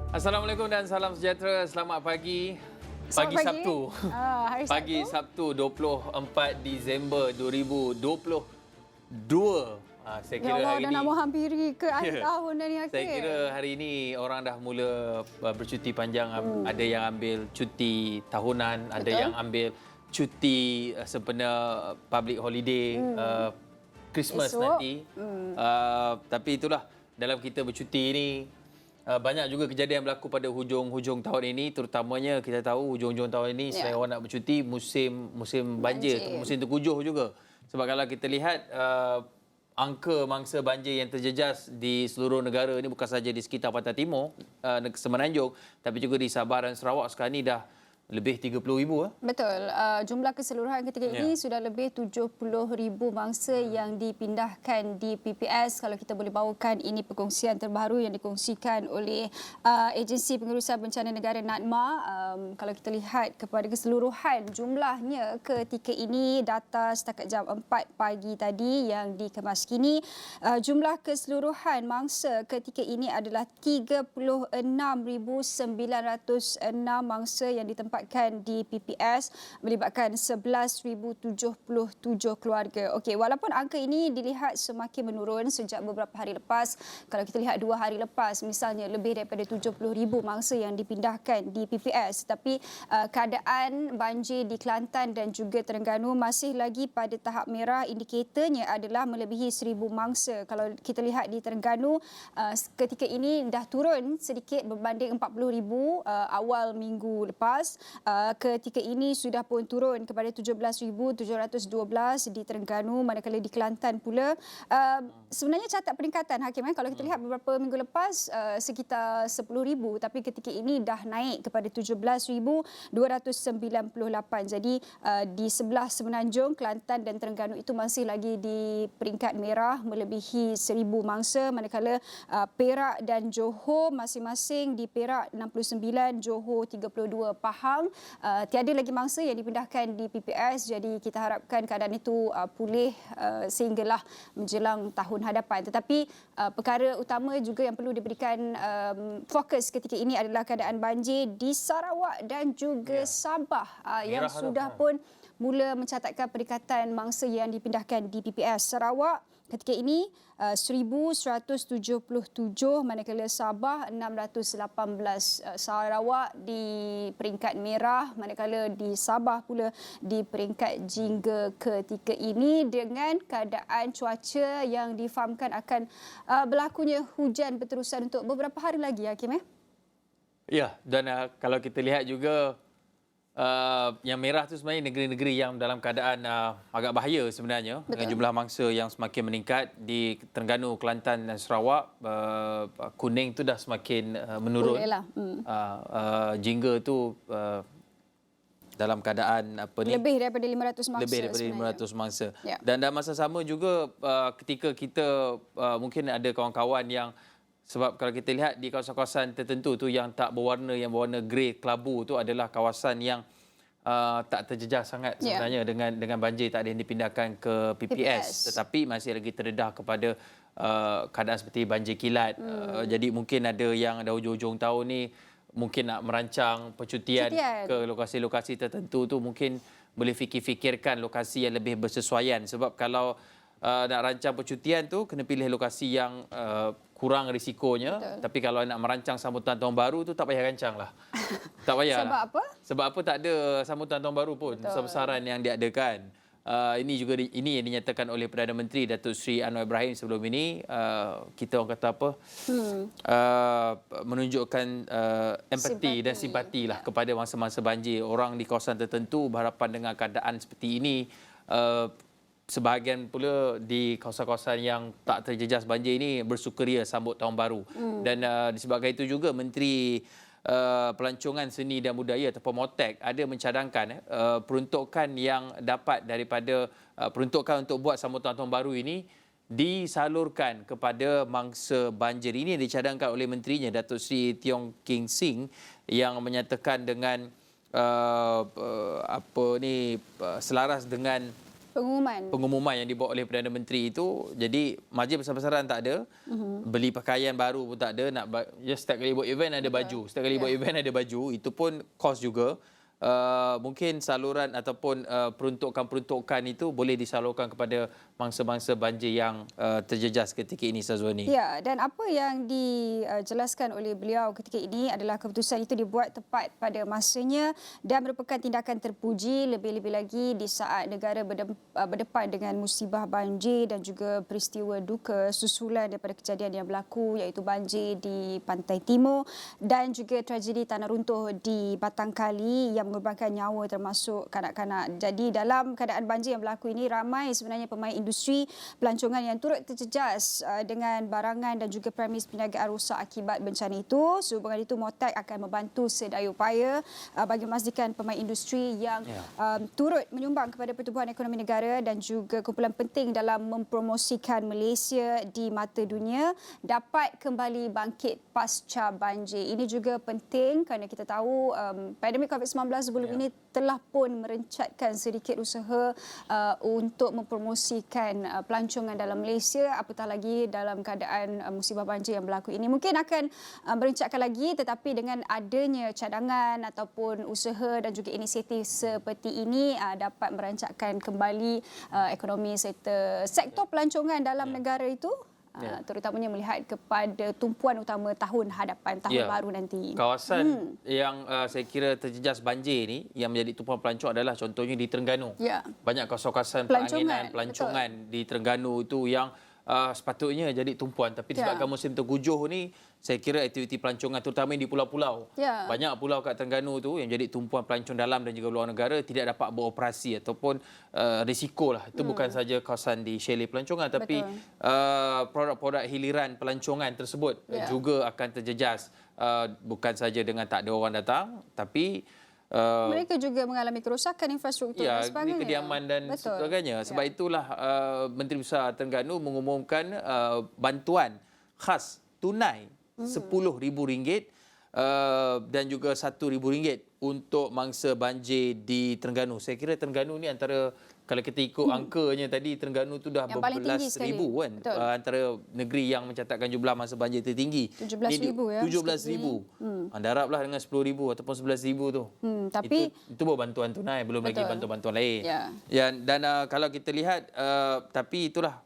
Assalamualaikum dan salam sejahtera. Selamat pagi. Selamat Pagi pagi. Sabtu. Hari Pagi Sabtu. Sabtu 24 Disember 2022. Saya Ya kira Allah, hari dah ini nak menghampiri ke akhir Ya. tahun dah ni, Hakim. Saya kira hari ini orang dah mula bercuti panjang. Ada yang ambil cuti tahunan, ada Betul. yang ambil cuti sempena public holiday Christmas Esok. nanti. Tapi itulah, dalam kita bercuti ni banyak juga kejadian berlaku pada hujung-hujung tahun ini, terutamanya kita tahu hujung-hujung tahun ini selain orang nak bercuti, musim banjir, musim terkujuh juga. Sebab kalau kita lihat angka mangsa banjir yang terjejas di seluruh negara ini bukan sahaja di sekitar Pantai Timur, Semenanjung, tapi juga di Sabah dan Sarawak sekarang ni dah lebih 30,000. Betul. Jumlah keseluruhan ketika ini sudah lebih 70,000 mangsa yang dipindahkan di PPS. Kalau kita boleh bawakan, ini perkongsian terbaru yang dikongsikan oleh Agensi Pengurusan Bencana Negara NADMA. Kalau kita lihat kepada keseluruhan jumlahnya ketika ini, data setakat jam 4 pagi tadi yang dikemas kini, jumlah keseluruhan mangsa ketika ini adalah 36,906 mangsa yang ditempatkan di PPS, melibatkan 11,077 keluarga. Okey, walaupun angka ini dilihat semakin menurun sejak beberapa hari lepas, kalau kita lihat 2 hari lepas misalnya lebih daripada 70,000 mangsa yang dipindahkan di PPS, tapi keadaan banjir di Kelantan dan juga Terengganu masih lagi pada tahap merah. Indikatornya adalah melebihi 1,000 mangsa. Kalau kita lihat di Terengganu, ketika ini dah turun sedikit berbanding 40,000 awal minggu lepas. Ketika ini sudah pun turun kepada 17,712 di Terengganu, manakala di Kelantan pula sebenarnya catat peningkatan, Hakim. Kalau kita lihat beberapa minggu lepas sekitar 10,000, tapi ketika ini dah naik kepada 17,298. Jadi di sebelah Semenanjung, Kelantan dan Terengganu itu masih lagi di peringkat merah melebihi 1,000 mangsa, manakala Perak dan Johor masing-masing di Perak 69, Johor 32, Pahang tiada lagi mangsa yang dipindahkan di PPS. Jadi kita harapkan keadaan itu pulih sehinggalah menjelang tahun hadapan. Tetapi perkara utama juga yang perlu diberikan fokus ketika ini adalah keadaan banjir di Sarawak dan juga Sabah yang sudah pun mula mencatatkan peningkatan mangsa yang dipindahkan di PPS. Sarawak ketika ini 1,177, manakala Sabah 618. Sarawak di peringkat merah, manakala di Sabah pula di peringkat jingga ketika ini, dengan keadaan cuaca yang difahamkan akan berlakunya hujan berterusan untuk beberapa hari lagi, Hakim. Ya, dan kalau kita lihat juga yang merah tu sebenarnya negeri-negeri yang dalam keadaan agak bahaya sebenarnya. Betul. Dengan jumlah mangsa yang semakin meningkat di Terengganu, Kelantan dan Sarawak. Kuning tu dah semakin menurun. Jingga tu dalam keadaan lebih daripada 500 mangsa. Lebih daripada 500 mangsa. Ya. Dan dalam masa sama juga ketika kita mungkin ada kawan-kawan yang, sebab kalau kita lihat di kawasan-kawasan tertentu tu yang tak berwarna, yang berwarna grey kelabu tu adalah kawasan yang tak terjejas sangat sebenarnya dengan banjir, tak ada yang dipindahkan ke PPS. Tetapi masih lagi terdedah kepada keadaan seperti banjir kilat. Jadi mungkin ada yang dah hujung-hujung tahun ni mungkin nak merancang percutian ke lokasi-lokasi tertentu tu, mungkin boleh fikirkan lokasi yang lebih bersesuaian. Sebab kalau nak rancang percutian tu kena pilih lokasi yang kurang risikonya. Betul. Tapi kalau nak merancang sambutan tahun baru tu tak payah rancang lah. Tak payah. Sebab apa? Sebab apa, tak ada sambutan tahun baru pun. Besar-besaran yang diadakan. Ini yang dinyatakan oleh Perdana Menteri Datuk Seri Anwar Ibrahim sebelum ini. Kita orang kata apa? Menunjukkan empati dan simpati lah kepada masa-masa banjir. Orang di kawasan tertentu berhadapan dengan keadaan seperti ini. Sebahagian pula di kawasan-kawasan yang tak terjejas banjir ini bersukaria sambut tahun baru. Dan disebabkan itu juga Menteri Pelancongan Seni dan Budaya ataupun MOTEK ada mencadangkan peruntukan yang dapat daripada peruntukan untuk buat sambutan tahun baru ini disalurkan kepada mangsa banjir. Ini yang dicadangkan oleh menterinya Datuk Seri Tiong King Sing, yang menyatakan dengan selaras dengan Pengumuman. yang dibawa oleh Perdana Menteri itu. Jadi majlis besar-besaran tak ada, beli pakaian baru pun tak ada. Setiap kali buat event ada baju, setiap kali buat event ada baju. Itu pun kos juga. Mungkin saluran ataupun peruntukan itu boleh disalurkan kepada mangsa-mangsa banjir yang terjejas ketika ini, Sazwani. Ya, dan apa yang dijelaskan oleh beliau ketika ini adalah keputusan itu dibuat tepat pada masanya dan merupakan tindakan terpuji, lebih-lebih lagi di saat negara berdepan dengan musibah banjir dan juga peristiwa duka susulan daripada kejadian yang berlaku, iaitu banjir di Pantai Timur dan juga tragedi tanah runtuh di Batang Kali yang mengorbankan nyawa termasuk kanak-kanak. Jadi dalam keadaan banjir yang berlaku ini, ramai sebenarnya pemain industri pelancongan yang turut terjejas dengan barangan dan juga premis perniagaan rosak akibat bencana itu. Sehubungan itu, MOTAC akan membantu sedaya upaya bagi memastikan pemain industri yang turut menyumbang kepada pertumbuhan ekonomi negara dan juga kumpulan penting dalam mempromosikan Malaysia di mata dunia dapat kembali bangkit pasca banjir. Ini juga penting kerana kita tahu pandemik COVID-19 sebelum ini telah pun merencatkan sedikit usaha untuk mempromosikan pelancongan dalam Malaysia, apatah lagi dalam keadaan musibah banjir yang berlaku ini. Mungkin akan merencatkan lagi, tetapi dengan adanya cadangan ataupun usaha dan juga inisiatif seperti ini dapat merancakkan kembali ekonomi serta sektor pelancongan dalam negara itu. Terutamanya melihat kepada tumpuan utama tahun hadapan, tahun baru nanti. Kawasan yang saya kira terjejas banjir ni yang menjadi tumpuan pelancong adalah contohnya di Terengganu. Banyak kawasan-kawasan pelancongan di Terengganu itu yang sepatutnya jadi tumpuan, tapi disebabkan musim tergujuh ni, saya kira aktiviti pelancongan terutama di pulau-pulau. Banyak pulau kat Terengganu tu yang jadi tumpuan pelancong dalam dan juga luar negara tidak dapat beroperasi ataupun risikolah. Itu bukan saja kawasan di chalet pelancongan, tapi produk-produk hiliran pelancongan tersebut juga akan terjejas. Bukan saja dengan tak ada orang datang, tapi mereka juga mengalami kerosakan infrastruktur dan sebagainya. Kediaman dan sebagainya. Sebab itulah Menteri Besar Terengganu mengumumkan bantuan khas tunai RM10,000 dan juga RM1,000 untuk mangsa banjir di Terengganu. Saya kira Terengganu ni antara, kalau kita ikut angkanya tadi, Terengganu tu dah berbelas ribu kan. Antara negeri yang mencatatkan jumlah mangsa banjir tertinggi. 17,000 ya. 17,000. Anda haraplah dengan 10,000 ataupun 11,000 tu. Tapi itu baru bantuan tunai, belum lagi bantuan-bantuan lain. Dan kalau kita lihat, tapi itulah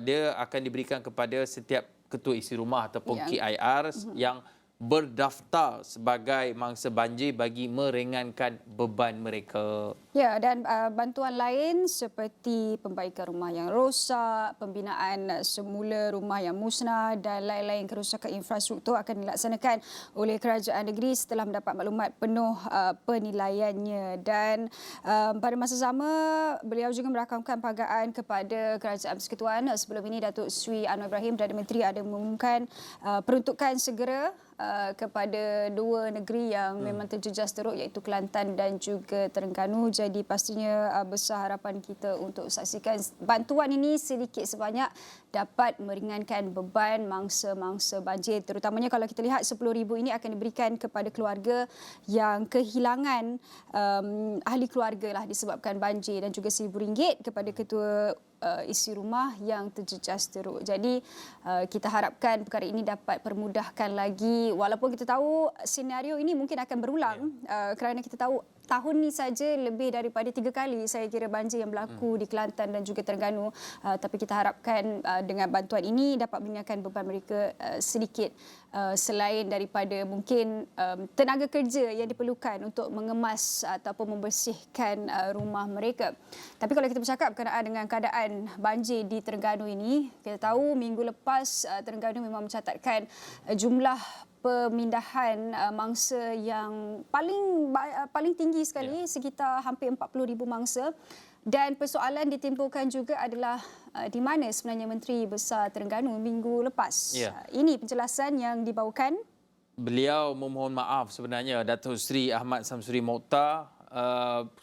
dia akan diberikan kepada setiap ketua isi rumah ataupun KIR yang berdaftar sebagai mangsa banjir bagi meringankan beban mereka. Ya, dan bantuan lain seperti perbaikan rumah yang rosak, pembinaan semula rumah yang musnah dan lain-lain kerosakan infrastruktur akan dilaksanakan oleh kerajaan negeri setelah mendapat maklumat penuh penilaiannya. Dan pada masa sama, beliau juga merakamkan penghargaan kepada Kerajaan Persekutuan. Sebelum ini, Datuk Seri Anwar Ibrahim, Perdana Menteri, ada mengumumkan peruntukan segera kepada dua negeri yang memang terjejas teruk, iaitu Kelantan dan juga Terengganu. Jadi pastinya besar harapan kita untuk saksikan bantuan ini sedikit sebanyak dapat meringankan beban mangsa-mangsa banjir. Terutamanya kalau kita lihat RM10,000 ini akan diberikan kepada keluarga yang kehilangan ahli keluarga lah disebabkan banjir, dan juga RM1,000 kepada ketua isi rumah yang terjejas teruk. Jadi kita harapkan perkara ini dapat permudahkan lagi, walaupun kita tahu senario ini mungkin akan berulang kerana kita tahu tahun ni saja lebih daripada 3 kali saya kira banjir yang berlaku di Kelantan dan juga Terengganu. Tapi kita harapkan dengan bantuan ini dapat meringankan beban mereka sedikit, selain daripada mungkin tenaga kerja yang diperlukan untuk mengemas ataupun membersihkan rumah mereka. Tapi kalau kita bercakap berkenaan dengan keadaan banjir di Terengganu ini, kita tahu minggu lepas Terengganu memang mencatatkan jumlah pemindahan mangsa yang paling tinggi sekali, sekitar hampir 40,000 mangsa. Dan persoalan ditimbulkan juga adalah di mana sebenarnya Menteri Besar Terengganu minggu lepas. Ini penjelasan yang dibawakan. Beliau memohon maaf sebenarnya, Datuk Seri Ahmad Samsuri Mokhtar,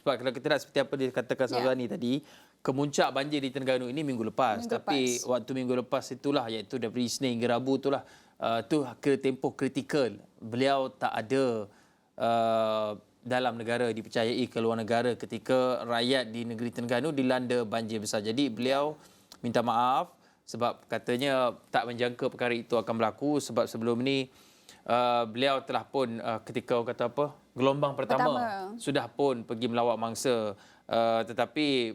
sebab kalau kita lihat seperti apa dikatakan Sazwani tadi, kemuncak banjir di Terengganu ini minggu lepas. Tapi waktu minggu lepas itulah, iaitu dari Isnin hingga Rabu itulah, tu ke tempoh kritikal. Beliau tak ada dalam negara dipercayai ke luar negara ketika rakyat di negeri Terengganu dilanda banjir besar. Jadi beliau minta maaf sebab katanya tak menjangka perkara itu akan berlaku sebab sebelum ni beliau telah pun ketika orang kata apa gelombang pertama sudah pun pergi melawat mangsa, tetapi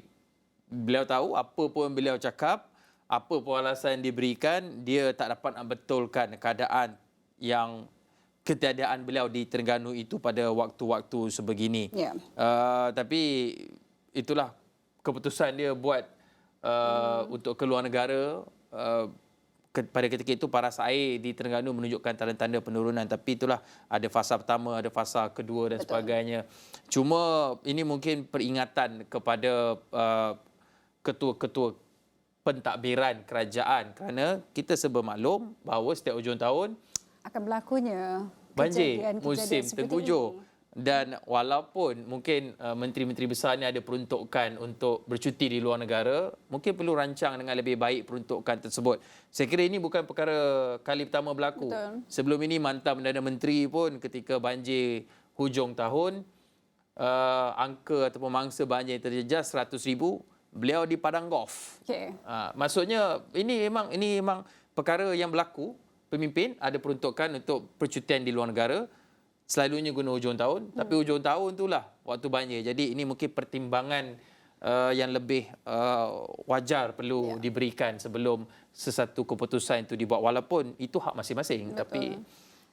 beliau tahu apa pun beliau cakap, apa pun alasan yang diberikan, dia tak dapat membetulkan keadaan yang ketiadaan beliau di Terengganu itu pada waktu-waktu sebegini. Yeah. Tapi itulah keputusan dia buat untuk keluar negara. Pada ketika itu paras air di Terengganu menunjukkan tanda-tanda penurunan, tapi itulah ada fasa pertama, ada fasa kedua dan sebagainya. Cuma ini mungkin peringatan kepada ketua-ketua pentadbiran kerajaan kerana kita serba maklum bahawa setiap hujung tahun akan berlakunya banjir musim tengkujuh. Dan walaupun mungkin menteri-menteri besar ni ada peruntukan untuk bercuti di luar negara, mungkin perlu rancang dengan lebih baik peruntukan tersebut. Saya kira ini bukan perkara kali pertama berlaku. Betul. Sebelum ini mantan Perdana Menteri pun ketika banjir hujung tahun, angka ataupun mangsa banjir terjejas 100,000, beliau di padang golf. Okay. Maksudnya ini memang perkara yang berlaku. Pemimpin ada peruntukan untuk percutian di luar negara, selalunya guna hujung tahun, tapi hujung tahun itulah waktu banjir. Jadi ini mungkin pertimbangan yang lebih wajar perlu diberikan sebelum sesuatu keputusan itu dibuat, walaupun itu hak masing-masing. Betul. Tapi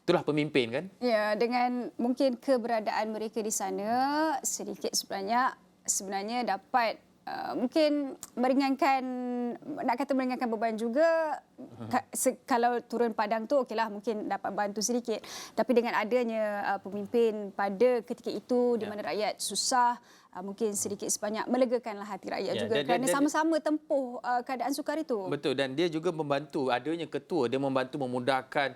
itulah pemimpin kan. Ya, dengan mungkin keberadaan mereka di sana sedikit sebenarnya dapat mungkin meringankan, nak kata meringankan beban juga. Kalau turun padang tu okeylah, mungkin dapat bantu sedikit. Tapi dengan adanya pemimpin pada ketika itu di mana rakyat susah, mungkin sedikit sebanyak melegakanlah hati rakyat juga kerana sama-sama tempuh keadaan sukar itu. Betul, dan dia juga membantu adanya ketua, dia membantu memudahkan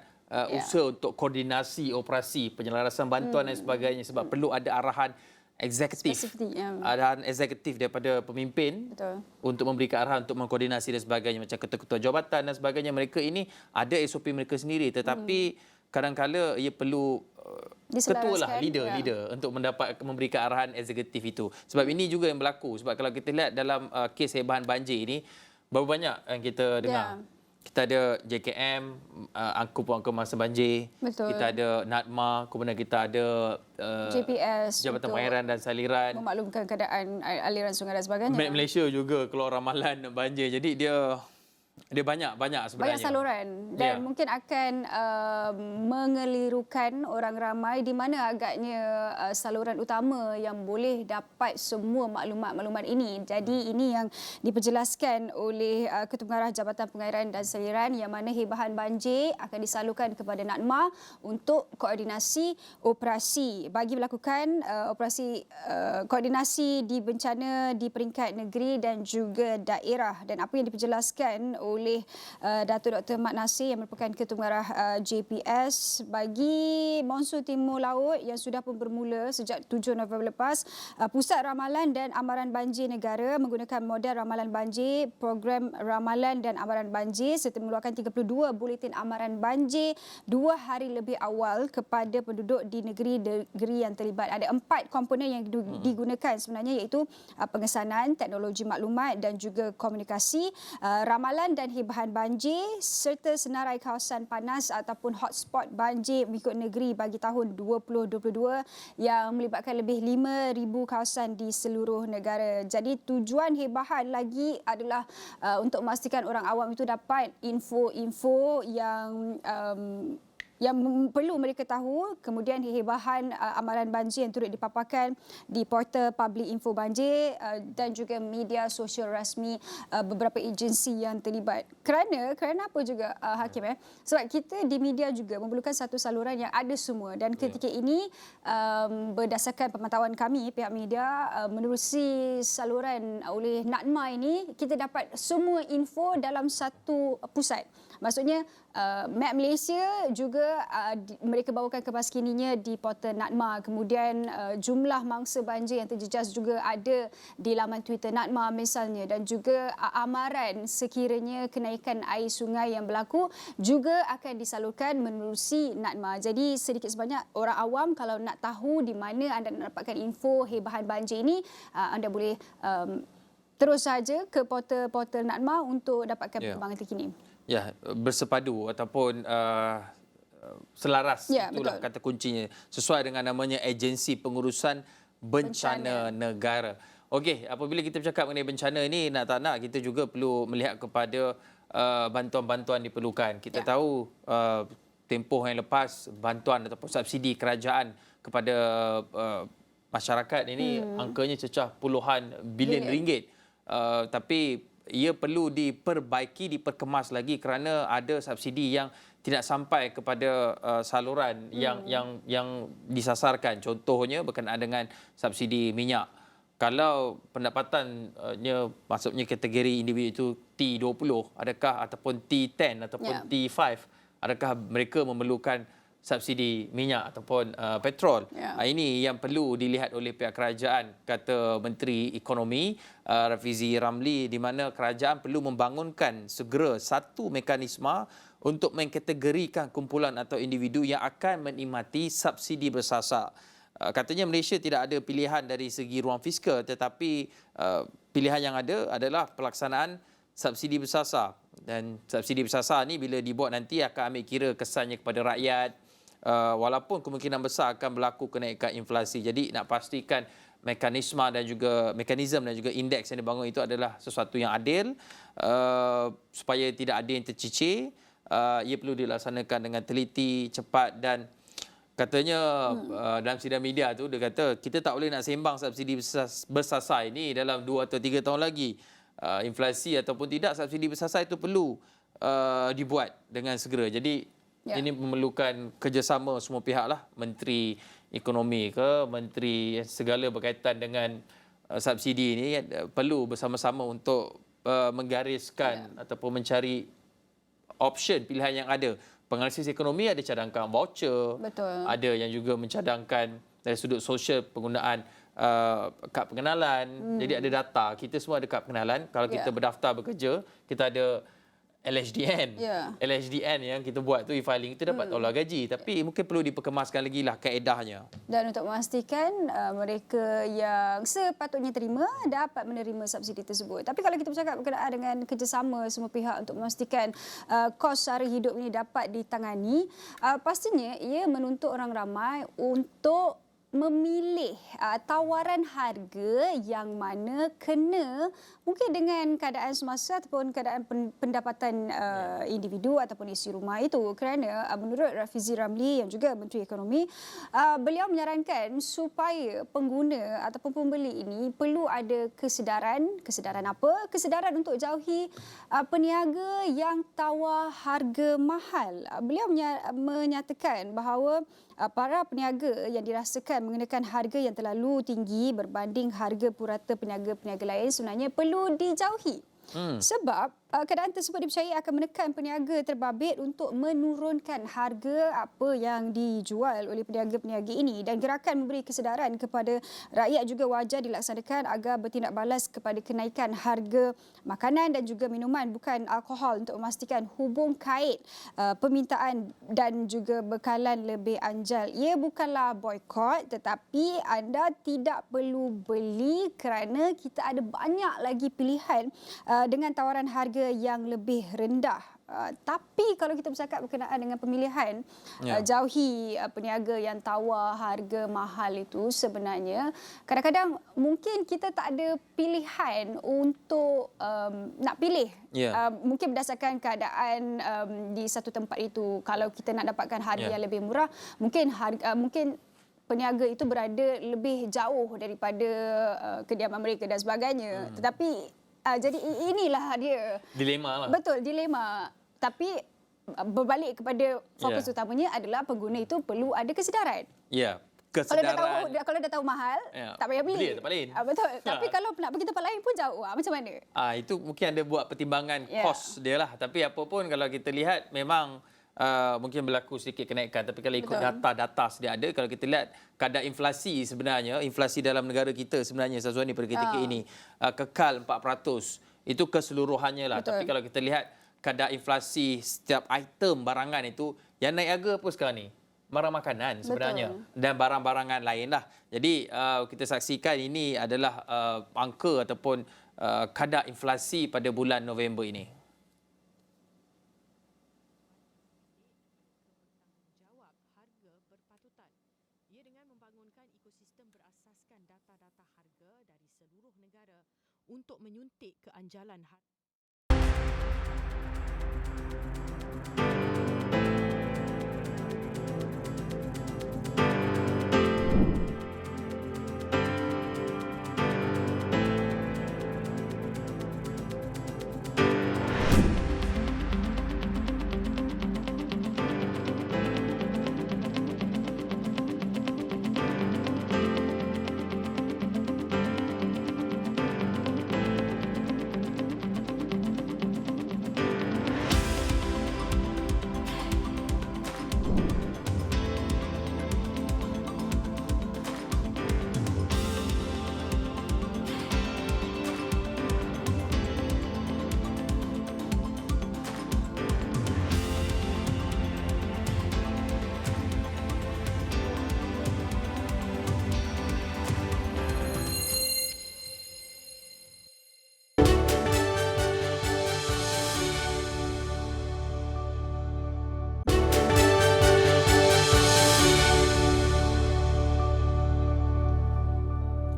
usaha untuk koordinasi operasi penyelarasan bantuan dan sebagainya sebab perlu ada arahan eksekutif, arahan eksekutif daripada pemimpin. Betul. Untuk memberikan arahan untuk mengkoordinasi dan sebagainya, macam ketua-ketua jabatan dan sebagainya. Mereka ini ada SOP mereka sendiri, tetapi kadang-kala ia perlu ketua lah, leader untuk memberikan arahan eksekutif itu. Sebab ini juga yang berlaku. Sebab kalau kita lihat dalam kes hebahan banjir ini, berapa banyak yang kita dengar. Kita ada JKM, angkup masa banjir. Betul. Kita ada NADMA, kemudian kita ada JPS, Jabatan Pengairan dan Saliran, memaklumkan keadaan aliran sungai dan sebagainya. Malaysia juga keluar ramalan banjir. Jadi dia banyak sebenarnya. Banyak saluran dan mungkin akan mengelirukan orang ramai di mana agaknya saluran utama yang boleh dapat semua maklumat-maklumat ini. Jadi ini yang diperjelaskan oleh Ketua Pengarah Jabatan Pengairan dan Saliran, yang mana hebahan banjir akan disalurkan kepada NADMA untuk koordinasi operasi bagi melakukan operasi koordinasi di bencana di peringkat negeri dan juga daerah. Dan apa yang diperjelaskan oleh Datuk Dr. Mat Nasir yang merupakan Ketua Pengarah JPS, bagi monsun timur laut yang sudah pun bermula sejak 7 November lepas, Pusat Ramalan dan Amaran Banjir Negara menggunakan model ramalan banjir, program ramalan dan amaran banjir serta mengeluarkan 32 buletin amaran banjir 2 hari lebih awal kepada penduduk di negeri-negeri yang terlibat. Ada 4 komponen yang digunakan sebenarnya, iaitu pengesanan, teknologi maklumat dan juga komunikasi, ramalan dan hebahan banjir serta senarai kawasan panas ataupun hotspot banjir mengikut negeri bagi tahun 2022 yang melibatkan lebih 5,000 kawasan di seluruh negara. Jadi tujuan hebahan lagi adalah untuk memastikan orang awam itu dapat info-info yang perlu mereka tahu. Kemudian hebahan amaran banjir yang turut dipaparkan di portal public info banjir dan juga media sosial rasmi beberapa agensi yang terlibat. Kerana apa juga Hakim? Sebab kita di media juga memerlukan satu saluran yang ada semua, dan ketika ini berdasarkan pemantauan kami pihak media menerusi saluran oleh NADMA ini, kita dapat semua info dalam satu pusat. Maksudnya Map Malaysia juga juga mereka bawakan kemas kininya di portal NADMA. Kemudian jumlah mangsa banjir yang terjejas juga ada di laman Twitter NADMA misalnya, dan juga amaran sekiranya kenaikan air sungai yang berlaku juga akan disalurkan menerusi NADMA. Jadi sedikit sebanyak orang awam kalau nak tahu di mana anda nak dapatkan info hebahan banjir ini, anda boleh terus saja ke portal NADMA untuk dapatkan perkembangan terkini. Ya, bersepadu ataupun selaras, itulah betul. kata kuncinya. Sesuai dengan namanya Agensi Pengurusan Bencana Negara. Okey, apabila kita bercakap mengenai bencana ini, nak tak nak kita juga perlu melihat kepada bantuan-bantuan diperlukan. Kita tahu tempoh yang lepas bantuan ataupun subsidi kerajaan kepada masyarakat ini angkanya cecah puluhan bilion ringgit. Tapi ia perlu diperbaiki, diperkemas lagi kerana ada subsidi yang tidak sampai kepada saluran yang disasarkan. Contohnya berkenaan dengan subsidi minyak. Kalau pendapatannya maksudnya kategori individu itu T20, adakah ataupun T10 ataupun T5, adakah mereka memerlukan subsidi minyak ataupun petrol. Ini yang perlu dilihat oleh pihak kerajaan, kata Menteri Ekonomi Rafizi Ramli, di mana kerajaan perlu membangunkan segera satu mekanisme untuk mengkategorikan kumpulan atau individu yang akan menikmati subsidi bersasar. Katanya Malaysia tidak ada pilihan dari segi ruang fiskal, tetapi pilihan yang ada adalah pelaksanaan subsidi bersasar. Dan subsidi bersasar ni bila dibuat nanti akan ambil kira kesannya kepada rakyat, walaupun kemungkinan besar akan berlaku kenaikan inflasi. Jadi nak pastikan mekanisme dan juga indeks yang dibangun itu adalah sesuatu yang adil, supaya tidak ada yang tercicir. Ia perlu dilaksanakan dengan teliti, cepat, dan katanya dalam sidang media tu dia kata kita tak boleh nak sembang subsidi bersasar ini dalam 2 atau 3 tahun lagi. Inflasi ataupun tidak, subsidi bersasar itu perlu dibuat dengan segera. Jadi ini memerlukan kerjasama semua pihak lah, Menteri Ekonomi ke, Menteri segala berkaitan dengan subsidi ini perlu bersama-sama untuk menggariskan ataupun mencari option pilihan yang ada. Penganalisis ekonomi ada cadangkan voucher, ada yang juga mencadangkan dari sudut sosial penggunaan kad pengenalan. Jadi ada data, kita semua ada kad pengenalan. Kalau kita berdaftar bekerja, kita ada LHDN. LHDN yang kita buat tu e-filing, kita dapat tolak gaji. Tapi mungkin perlu diperkemaskan lagi lah kaedahnya. Dan untuk memastikan mereka yang sepatutnya terima dapat menerima subsidi tersebut. Tapi kalau kita bercakap berkenaan dengan kerjasama semua pihak untuk memastikan kos sara hidup ini dapat ditangani, pastinya ia menuntut orang ramai untuk memilih tawaran harga yang mana kena mungkin dengan keadaan semasa ataupun keadaan pendapatan individu ataupun isi rumah itu. Kerana menurut Rafizi Ramli yang juga Menteri Ekonomi, beliau menyarankan supaya pengguna ataupun pembeli ini perlu ada kesedaran apa? Kesedaran untuk jauhi peniaga yang tawar harga mahal. Beliau menyatakan bahawa para peniaga yang dirasakan mengenakan harga yang terlalu tinggi berbanding harga purata peniaga-peniaga lain sebenarnya perlu dijauhi. Sebab keadaan tersebut dipercayai akan menekan peniaga terbabit untuk menurunkan harga apa yang dijual oleh peniaga-peniaga ini, dan gerakan memberi kesedaran kepada rakyat juga wajar dilaksanakan agar bertindak balas kepada kenaikan harga makanan dan juga minuman bukan alkohol untuk memastikan hubung kait permintaan dan juga bekalan lebih anjal. Ia bukanlah boikot, tetapi anda tidak perlu beli kerana kita ada banyak lagi pilihan dengan tawaran harga yang lebih rendah. Tapi kalau kita bercakap berkenaan dengan pemilihan, jauhi peniaga yang tawar harga mahal itu, sebenarnya kadang-kadang mungkin kita tak ada pilihan untuk nak pilih. Mungkin berdasarkan keadaan di satu tempat itu. Kalau kita nak dapatkan harga yang lebih murah, mungkin peniaga itu berada lebih jauh daripada kediaman mereka dan sebagainya. Tetapi jadi inilah dia. Dilema lah. Betul, dilema. Tapi berbalik kepada fokus utamanya adalah pengguna itu perlu ada kesedaran. Kesedaran. Kalau dah tahu mahal, tak payah beli. Tak beli. Betul. Tapi kalau nak pergi tempat lain pun jauh. Macam mana? Itu mungkin ada buat pertimbangan kos dia lah. Tapi apa pun kalau kita lihat memang mungkin berlaku sedikit kenaikan. Tapi kalau ikut data-data sedia ada, kalau kita lihat kadar inflasi sebenarnya, inflasi dalam negara kita sebenarnya Syazwani pada ketika ini kekal 4%. Itu keseluruhannya lah. Tapi kalau kita lihat kadar inflasi setiap item barangan itu, yang naik harga apa sekarang ni? Barang makanan sebenarnya. Dan barang-barangan lain lah. Jadi kita saksikan ini adalah angka ataupun kadar inflasi pada bulan November ini. Untuk menyuntik keanjalan harga.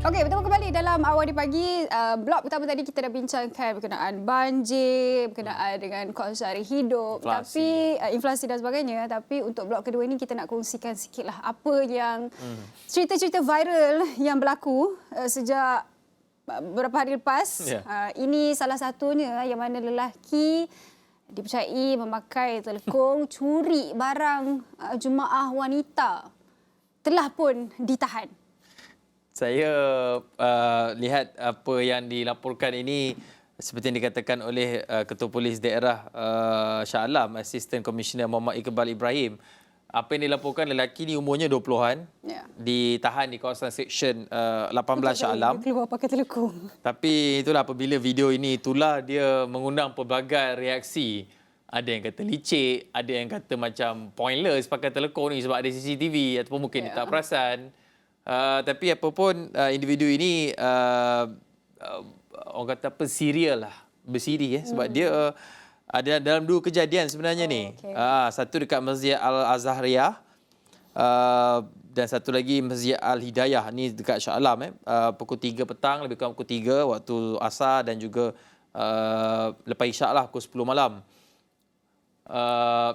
Okey, bertemu kembali dalam Awal di Pagi. Blok pertama tadi kita dah bincangkan berkenaan banjir, berkenaan dengan kos sehari hidup, inflasi dan sebagainya. Tapi untuk blok kedua ini kita nak kongsikan sikitlah apa yang cerita-cerita viral yang berlaku sejak beberapa hari lepas. Ini salah satunya yang mana lelaki dipercayai memakai telekong curi barang jemaah wanita telah pun ditahan. Saya lihat apa yang dilaporkan ini seperti yang dikatakan oleh Ketua Polis Daerah Shah Alam, Assistant Commissioner Muhammad Iqbal Ibrahim. Apa yang dilaporkan, lelaki ni umurnya 20-an, ditahan di kawasan Seksyen 18 Shah Alam. Keluar pakai telekong. Tapi itulah apabila video ini itulah dia mengundang pelbagai reaksi. Ada yang kata licik, ada yang kata macam pointless pakai telekong ni sebab ada CCTV ataupun mungkin dia tak perasan. Tapi apapun individu ini orang kata apa, serial lah, bersiri sebab dia ada dalam dua kejadian sebenarnya ni. Satu dekat Masjid Al-Azhariyah dan satu lagi Masjid Al-Hidayah, ni dekat Shah Alam pukul 3 petang, lebih kurang pukul 3 waktu asar, dan juga lepas isyak lah pukul 10 malam.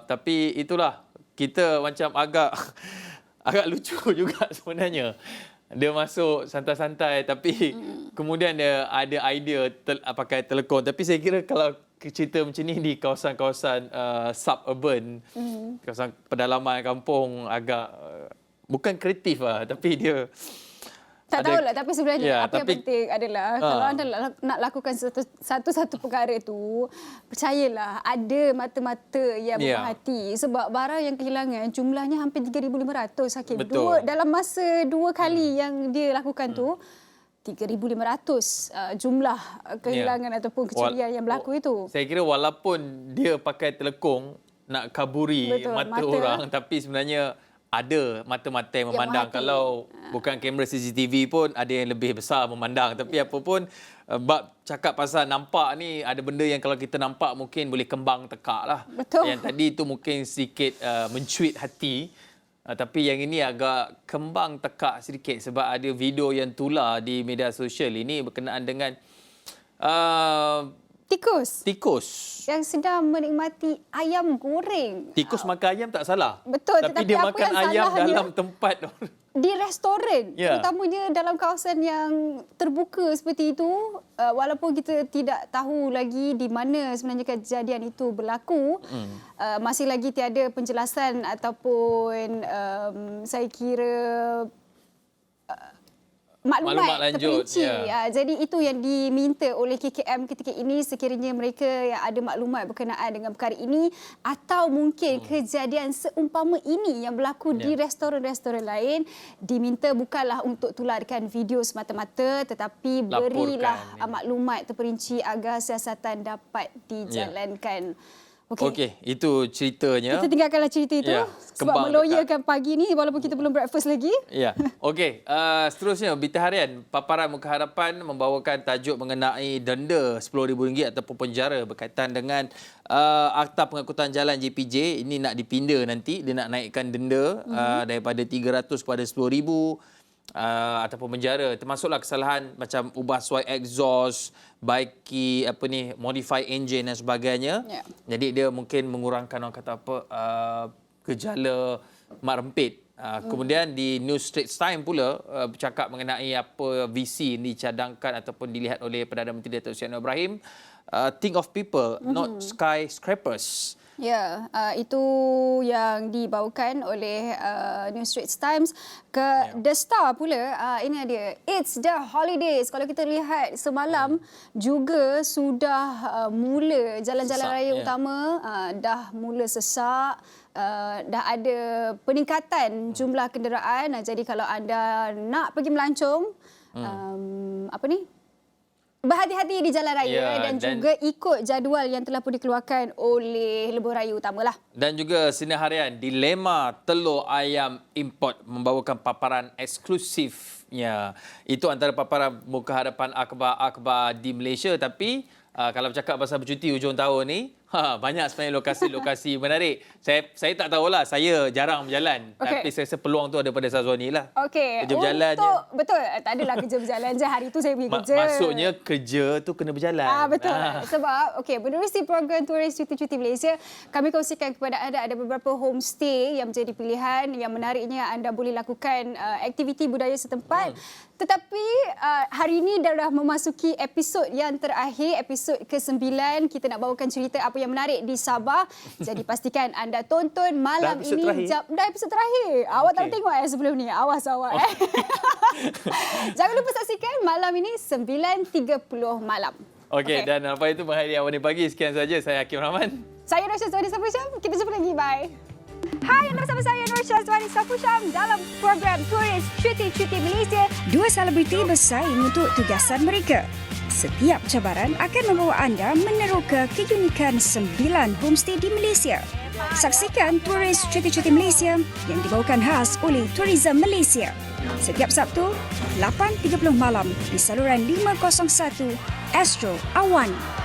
Tapi itulah, kita macam agak lucu juga sebenarnya. Dia masuk santai-santai tapi kemudian dia ada idea pakai telekong. Tapi saya kira kalau cerita macam ni di kawasan-kawasan suburban, kawasan pedalaman kampung, agak bukan kreatif lah, tapi dia tak tahulah, tapi sebenarnya apa yang penting adalah kalau anda nak lakukan satu-satu perkara itu, percayalah ada mata-mata yang berhati. Sebab barang yang kehilangan jumlahnya hampir 3,500 Hakim. Dalam masa 2 kali yang dia lakukan tu, 3,500 jumlah kehilangan ataupun kecurian yang berlaku itu. Saya kira walaupun dia pakai telekong nak kaburi mata orang, tapi sebenarnya ada mata-mata yang memandang. Kalau bukan kamera CCTV pun ada yang lebih besar memandang. Tapi apa pun, bab cakap pasal nampak ni, ada benda yang kalau kita nampak mungkin boleh kembang tekak lah. Yang tadi tu mungkin sedikit mencuit hati. Tapi yang ini agak kembang tekak sedikit sebab ada video yang tular di media sosial ini berkenaan dengan tikus yang sedang menikmati ayam goreng. Tikus makan ayam tak salah. Betul. Tapi dia makan ayam dalam tempat di restoran. Terutamanya dalam kawasan yang terbuka seperti itu. Walaupun kita tidak tahu lagi di mana sebenarnya kejadian itu berlaku. Masih lagi tiada penjelasan ataupun saya kira maklumat lanjut, terperinci. Jadi itu yang diminta oleh KKM ketika ini, sekiranya mereka yang ada maklumat berkenaan dengan perkara ini atau mungkin kejadian seumpama ini yang berlaku di restoran-restoran lain, diminta bukanlah untuk tularkan video semata-mata tetapi berilah maklumat terperinci agar siasatan dapat dijalankan. Okey, itu ceritanya. Kita tinggalkanlah cerita itu sebab meloyakan pagi ni walaupun kita belum breakfast lagi. Ya. Okey, seterusnya Berita Harian Paparan Muka Harapan membawakan tajuk mengenai denda RM10,000 ataupun penjara berkaitan dengan Akta Pengangkutan Jalan JPJ. Ini nak dipinda nanti, dia nak naikkan denda daripada RM300 kepada RM10,000. Ataupun penjara, termasuklah kesalahan macam ubah suai exhaust, baiki modify engine dan sebagainya. Jadi dia mungkin mengurangkan orang kata gejala mak rempit. Kemudian di New Straits Times pula bercakap mengenai apa visi yang dicadangkan ataupun dilihat oleh Perdana Menteri Datuk Seri Anwar Ibrahim. Think of people, not skyscrapers. Ya, itu yang dibawakan oleh New Straits Times. The Star pula, ini dia. It's the holidays. Kalau kita lihat semalam juga sudah mula jalan-jalan raya utama dah mula sesak. Dah ada peningkatan jumlah kenderaan. Jadi kalau anda nak pergi melancong, berhati-hati di jalan raya dan juga ikut jadual yang telah pun dikeluarkan oleh lebuh raya utamalah. Dan juga Sinar Harian, dilema telur ayam import membawakan paparan eksklusifnya. Itu antara paparan muka hadapan akhbar-akhbar di Malaysia. Tapi kalau bercakap pasal bercuti hujung tahun ni, banyak sebenarnya lokasi-lokasi menarik. Saya tak tahulah, saya jarang berjalan. Tapi saya rasa peluang tu ada pada Syazwani lah. Kerja berjalan je. Betul, tak adalah kerja berjalan je. Hari tu saya pergi kerja. Maksudnya kerja tu kena berjalan. Betul. Sebab, menerusi program Turis Cuti-Cuti Malaysia, kami kongsikan kepada anda ada beberapa homestay yang menjadi pilihan. Yang menariknya anda boleh lakukan aktiviti budaya setempat. Tetapi hari ini dah memasuki episod yang terakhir, episod ke-9. Kita nak bawakan cerita apa yang menarik di Sabah. Jadi pastikan anda tonton malam ini. Dah episod terakhir. Awak tak tengok sebelum ni. Awas awak. Jangan lupa saksikan malam ini 9.30 malam. Okey, dan apa itu mengakhiri Awani Pagi. Sekian saja. Saya Hakim Rahman. Saya Nur Syazwani Safusham. Kita jumpa lagi. Bye. Hai, anda bersama saya Nur Syazwani Safusham dalam program Turis Cuti-Cuti Malaysia. Dua selebriti bersaing untuk tugasan mereka. Setiap cabaran akan membawa anda meneroka keunikan 9 homestay di Malaysia. Saksikan Turis Cuti-Cuti Malaysia yang dibawakan khas oleh Tourism Malaysia. Setiap Sabtu, 8.30 malam di saluran 501 Astro Awani.